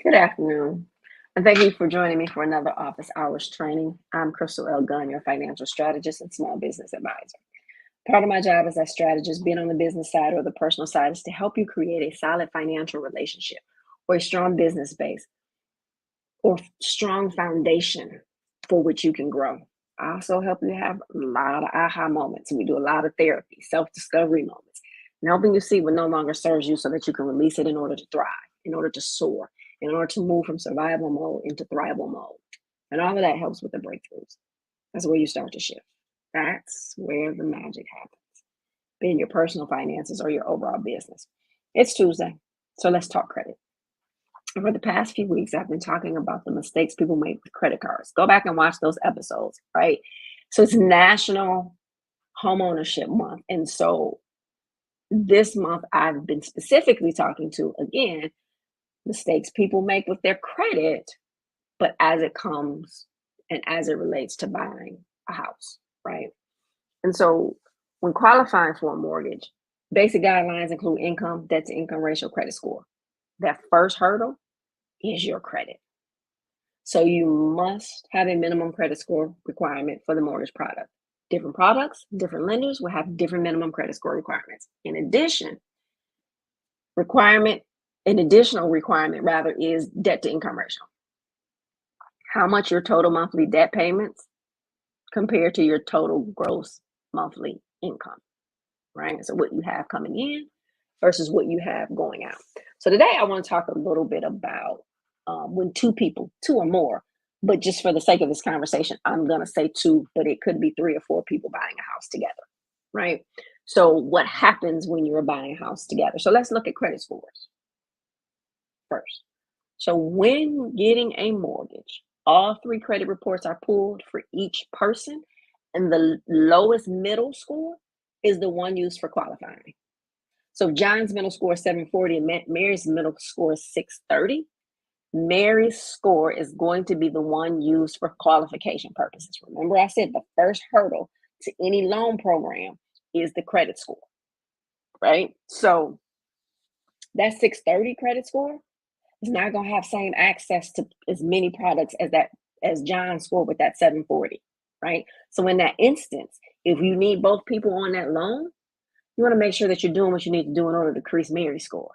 Good afternoon, and thank you for joining me for another office hours training. I'm Crystal L. Gunn, your financial strategist and small business advisor. Part of my job as a strategist, being on the business side or the personal side, is to help you create a solid financial relationship or a strong business base or strong foundation for which you can grow. I also help you have a lot of aha moments. We do a lot of therapy, self-discovery moments, and helping you see what no longer serves you so that you can release it in order to thrive, in order to soar, in order to move from survival mode into thrival mode. And all of that helps with the breakthroughs. That's where you start to shift. That's where the magic happens, be it your personal finances or your overall business. It's Tuesday, so let's talk credit. For the past few weeks, I've been talking about the mistakes people make with credit cards. Go back and watch those episodes, right? So it's National Homeownership Month. And so this month, I've been specifically talking to, again, mistakes people make with their credit, but as it comes and as it relates to buying a house, right? And so when qualifying for a mortgage, basic guidelines include income, debt to income ratio, credit score. That first hurdle is your credit. So you must have a minimum credit score requirement for the mortgage product. Different products, different lenders will have different minimum credit score requirements. An additional requirement is debt to income ratio. How much your total monthly debt payments compared to your total gross monthly income, right? So what you have coming in versus what you have going out. So today I want to talk a little bit about when two or more, but just for the sake of this conversation, I'm going to say two, but it could be 3 or 4 people buying a house together, right? So what happens when you're buying a house together? So let's look at credit scores first. So when getting a mortgage, all 3 credit reports are pulled for each person, and the lowest middle score is the one used for qualifying. So John's middle score is 740 and Mary's middle score is 630. Mary's score is going to be the one used for qualification purposes. Remember, I said the first hurdle to any loan program is the credit score, right? So that 630 credit score is not going to have same access to as many products as John's score with that 740, right? So in that instance, if you need both people on that loan, you want to make sure that you're doing what you need to do in order to increase Mary's score,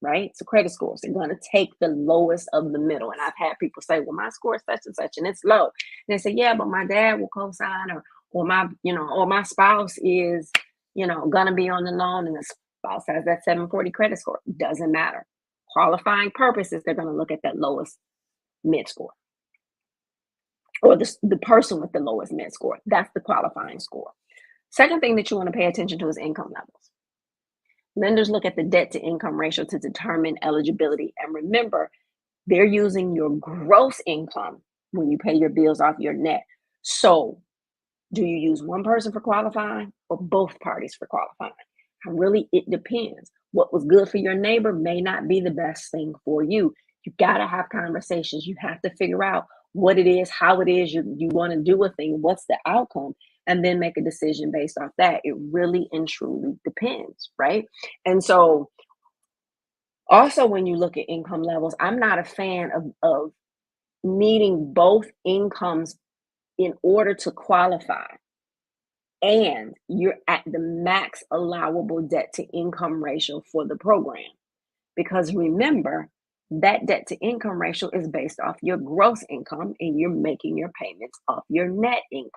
right? So credit scores are going to take the lowest of the middle. And I've had people say, well, my score is such and such, and it's low. And they say, yeah, but my dad will co-sign or my spouse is, going to be on the loan and the spouse has that 740 credit score. Doesn't matter. Qualifying purposes, they're going to look at that lowest mid score or the person with the lowest mid score. That's the qualifying score. Second thing that you want to pay attention to is income levels. Lenders look at the debt to income ratio to determine eligibility. And remember, they're using your gross income when you pay your bills off your net. So do you use one person for qualifying or both parties for qualifying? And really, it depends. What was good for your neighbor may not be the best thing for you. You got to have conversations. You have to figure out what it is, how it is you want to do a thing, what's the outcome, and then make a decision based off that. It really and truly depends, right? And so also when you look at income levels, I'm not a fan of needing both incomes in order to qualify. And you're at the max allowable debt to income ratio for the program. Because remember, that debt to income ratio is based off your gross income and you're making your payments off your net income.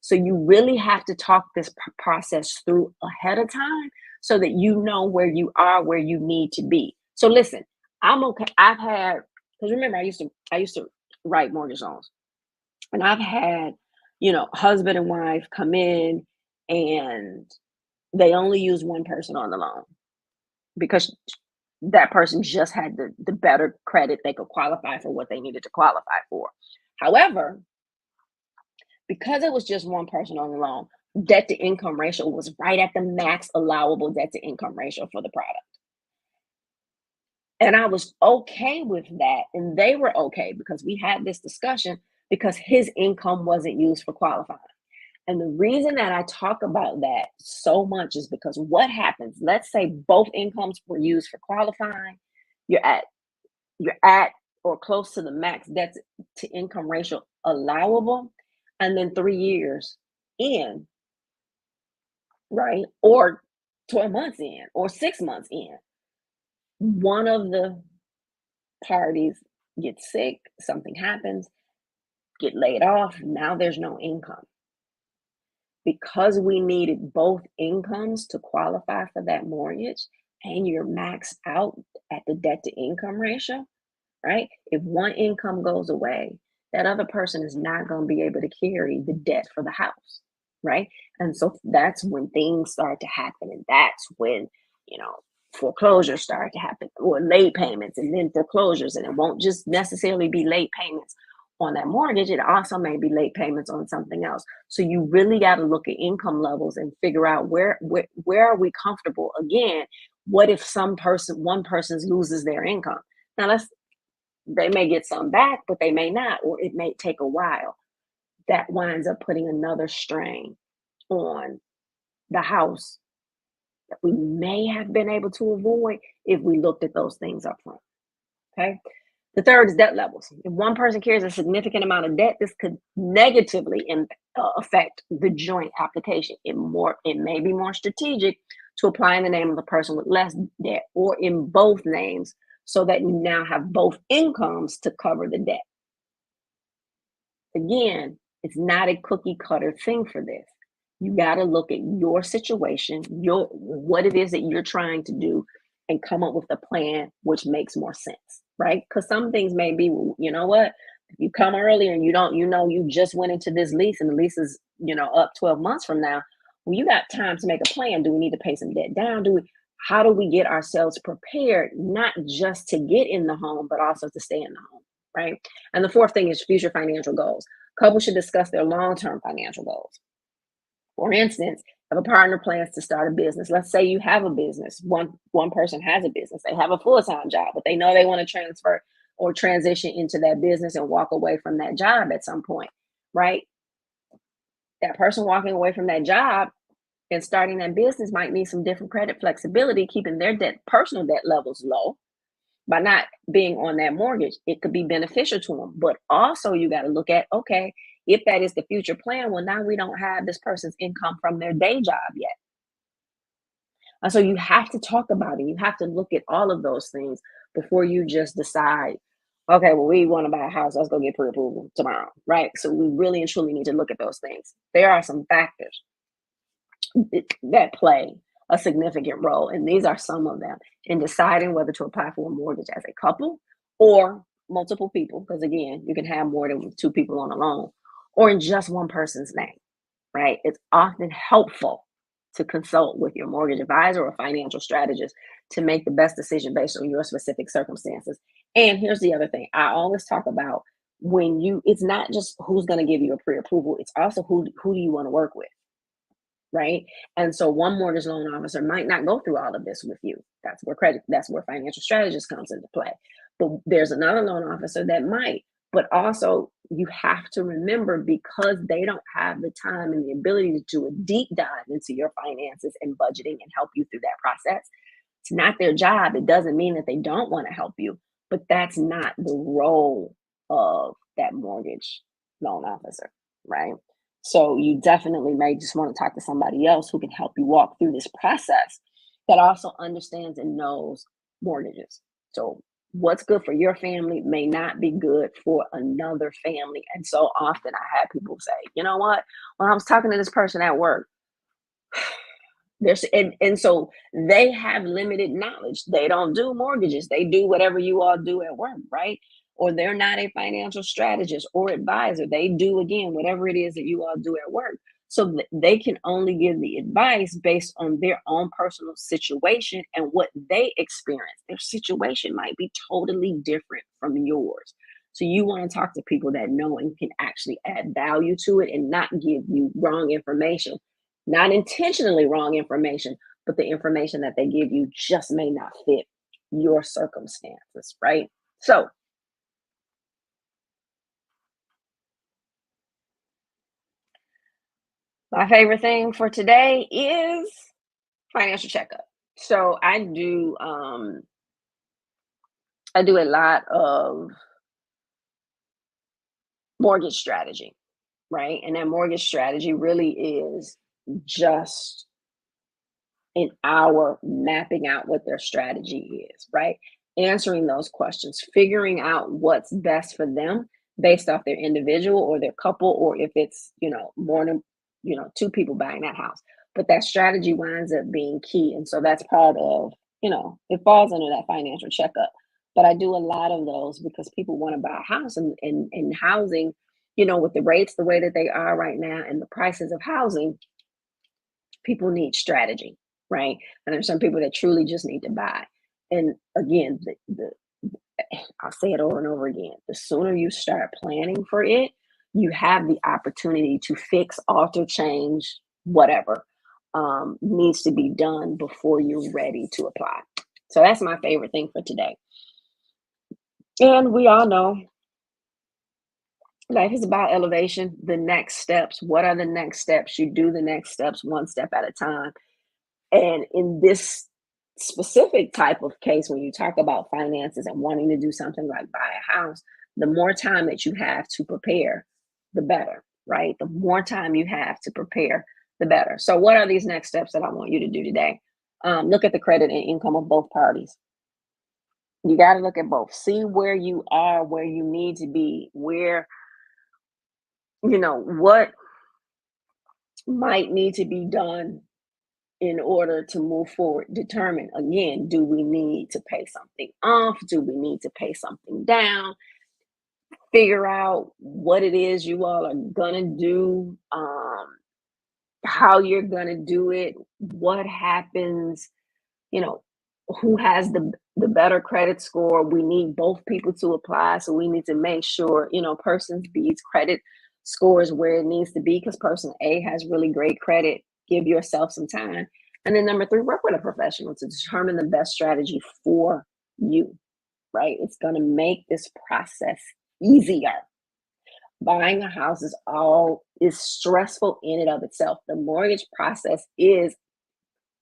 So you really have to talk this process through ahead of time so that you know where you are, where you need to be. So listen, I'm okay. Because remember, I used to write mortgage loans. And I've had, husband and wife come in and they only use one person on the loan because that person just had the better credit. They could qualify for what they needed to qualify for. However, because it was just one person on the loan, debt to income ratio was right at the max allowable debt to income ratio for the product. And I was okay with that. And they were okay because we had this discussion because his income wasn't used for qualifying. And the reason that I talk about that so much is because what happens, let's say both incomes were used for qualifying, you're at you're at or close to the max debt to income ratio allowable, and then 3 years in, right? Or 12 months in, or 6 months in, one of the parties gets sick, something happens, get laid off, now there's no income. Because we needed both incomes to qualify for that mortgage, and you're maxed out at the debt to income ratio, right? If one income goes away, that other person is not going to be able to carry the debt for the house, right? And so that's when things start to happen. And that's when, you know, foreclosures start to happen, or late payments and then foreclosures. And it won't just necessarily be late payments on that mortgage, it also may be late payments on something else. So you really got to look at income levels and figure out where are we comfortable. Again, what if one person loses their income? Now they may get some back, but they may not, or it may take a while. That winds up putting another strain on the house that we may have been able to avoid if we looked at those things up front. Okay. The third is debt levels. If one person carries a significant amount of debt, this could negatively affect the joint application. It may be more strategic to apply in the name of the person with less debt, or in both names, so that you now have both incomes to cover the debt. Again, it's not a cookie cutter thing for this. You got to look at your situation, what it is that you're trying to do, and come up with a plan which makes more sense, right? Because some things may be, you know what, if you come earlier and you just went into this lease and the lease is, up 12 months from now. Well, you got time to make a plan. Do we need to pay some debt down? How do we get ourselves prepared, not just to get in the home, but also to stay in the home, right? And the fourth thing is future financial goals. Couples should discuss their long-term financial goals. For instance, if a partner plans to start a business, let's say you have a business, one person has a business, they have a full-time job, but they know they want to transfer or transition into that business and walk away from that job at some point, right? That person walking away from that job and starting that business might need some different credit flexibility, keeping their personal debt levels low by not being on that mortgage. It could be beneficial to them. But also you got to look at, okay, if that is the future plan, well, now we don't have this person's income from their day job yet. And so you have to talk about it. You have to look at all of those things before you just decide, okay, well, we want to buy a house. Let's go get pre-approval tomorrow, right? So we really and truly need to look at those things. There are some factors that play a significant role, and these are some of them in deciding whether to apply for a mortgage as a couple or multiple people, because again, you can have more than two people on a loan, or in just one person's name, right? It's often helpful to consult with your mortgage advisor or financial strategist to make the best decision based on your specific circumstances. And here's the other thing I always talk about: it's not just who's going to give you a pre-approval, it's also who do you want to work with, right? And so one mortgage loan officer might not go through all of this with you. That's where financial strategist comes into play. But there's another loan officer that might. But also, you have to remember, because they don't have the time and the ability to do a deep dive into your finances and budgeting and help you through that process. It's not their job. It doesn't mean that they don't want to help you, but that's not the role of that mortgage loan officer, right? So you definitely may just want to talk to somebody else who can help you walk through this process, that also understands and knows mortgages. So what's good for your family may not be good for another family. And so often I had people say, you know what? When I was talking to this person at work, and so they have limited knowledge. They don't do mortgages. They do whatever you all do at work, right? or they're not a financial strategist or advisor. They do, again, whatever it is that you all do at work. So they can only give the advice based on their own personal situation and what they experience. Their situation might be totally different from yours. So you want to talk to people that know and can actually add value to it and not give you wrong information, not intentionally wrong information, but the information that they give you just may not fit your circumstances, right? So, my favorite thing for today is financial checkup. So I do a lot of mortgage strategy, right? And that mortgage strategy really is just an hour mapping out what their strategy is, right? Answering those questions, figuring out what's best for them based off their individual or their couple, or if it's, more than, two people buying that house. But that strategy winds up being key. And so that's part of, it falls under that financial checkup. But I do a lot of those because people want to buy a house, and housing, with the rates the way that they are right now and the prices of housing, people need strategy, right? And there's some people that truly just need to buy. And again, I'll say it over and over again. The sooner you start planning for it, you have the opportunity to fix, alter, change, whatever needs to be done before you're ready to apply. So that's my favorite thing for today. And we all know life is about elevation, the next steps. What are the next steps? You do the next steps one step at a time. And in this specific type of case, when you talk about finances and wanting to do something like buy a house, the more time that you have to prepare, the better, right? The more time you have to prepare, the better. So, what are these next steps that I want you to do today? Look at the credit and income of both parties. You got to look at both. See where you are, where you need to be, where, what might need to be done in order to move forward. Determine, again, do we need to pay something off? Do we need to pay something down? Figure out what it is you all are gonna do, how you're gonna do it, what happens, you know, who has the better credit score. We need both people to apply, so we need to make sure, person B's credit score is where it needs to be because person A has really great credit. Give yourself some time. And then number three, work with a professional to determine the best strategy for you, right? It's going to make this process easier. Buying a house is stressful in and of itself. The mortgage process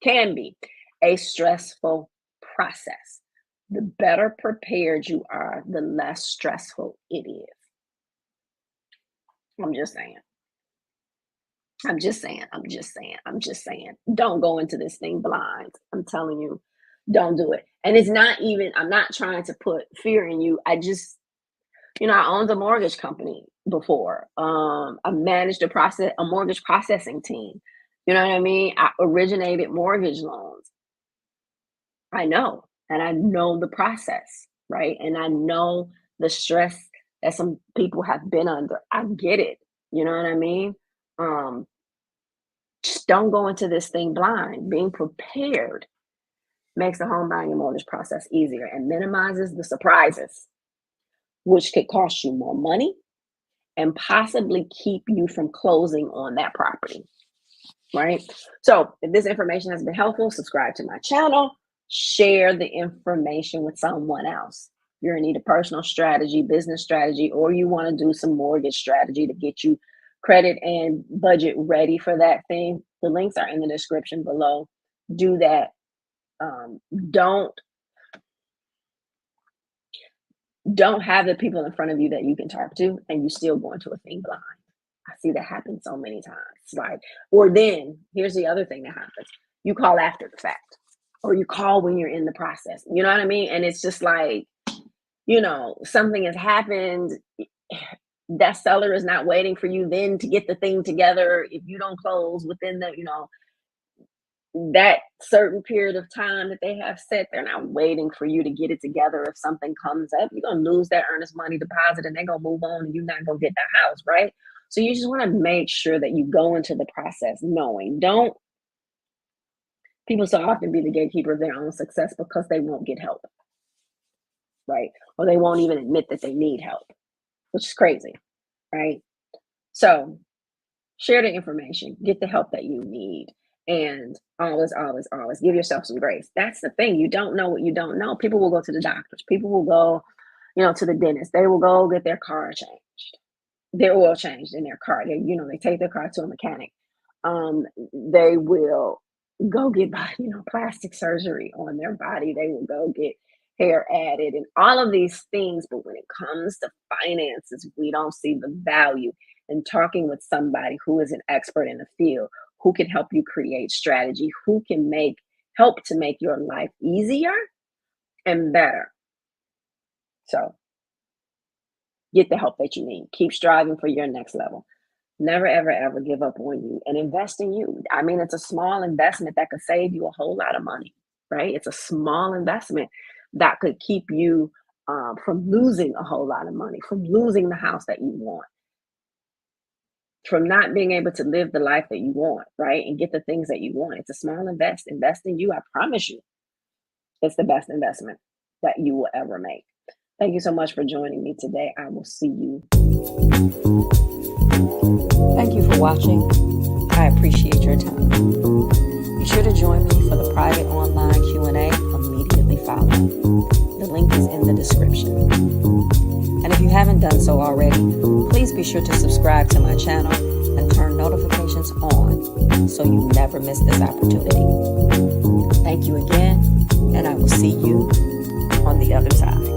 can be a stressful process. The better prepared you are, the less stressful it is. I'm just saying. I'm just saying. I'm just saying. I'm just saying. Don't go into this thing blind. I'm telling you, don't do it. And it's not even, I'm not trying to put fear in you. I owned a mortgage company before. I managed a mortgage processing team. You know what I mean? I originated mortgage loans. I know, and I know the process, right? And I know the stress that some people have been under. I get it. You know what I mean? Um, just don't go into this thing blind. Being prepared makes the home buying and mortgage process easier and minimizes the surprises, which could cost you more money and possibly keep you from closing on that property, right? So, if this information has been helpful, subscribe to my channel, share the information with someone else. If you're in need of personal strategy, business strategy, or you want to do some mortgage strategy to get you credit and budget ready for that thing, the links are in the description below. Do that. Don't have the people in front of you that you can talk to, and you still go into a thing blind. I see that happen so many times, right? Or then here's the other thing that happens: you call after the fact, or you call when you're in the process. You know what I mean? And it's just like, something has happened. That seller is not waiting for you then to get the thing together. If you don't close within that certain period of time that they have set, they're not waiting for you to get it together. If something comes up, you're gonna lose that earnest money deposit and they're gonna move on and you're not gonna get the house, right? So you just want to make sure that you go into the process knowing. Don't People so often be the gatekeeper of their own success because they won't get help, right? Or they won't even admit that they need help, which is crazy, right? So share the information, get the help that you need, and always, always, always give yourself some grace. That's the thing. You don't know what you don't know. People will go to the doctors, people will go, to the dentist, they will go get their car changed, their oil changed in their car. They take their car to a mechanic. They will go get plastic surgery on their body. They will go get hair added and all of these things. But when it comes to finances, we don't see the value in talking with somebody who is an expert in the field, who can help you create strategy, who can help to make your life easier and better. So get the help that you need. Keep striving for your next level. Never, ever, ever give up on you and invest in you. I mean, it's a small investment that could save you a whole lot of money, right? It's a small investment that could keep you from losing a whole lot of money, from losing the house that you want, from not being able to live the life that you want, right? And get the things that you want. It's a small invest in you. I promise you, it's the best investment that you will ever make. Thank you so much for joining me today. I will see you. Thank you for watching. I appreciate your time. Be sure to join me for the private online Q&A immediately following. The link is in the description. And if you haven't done so already, please be sure to subscribe to my channel and turn notifications on so you never miss this opportunity. Thank you again, and I will see you on the other side.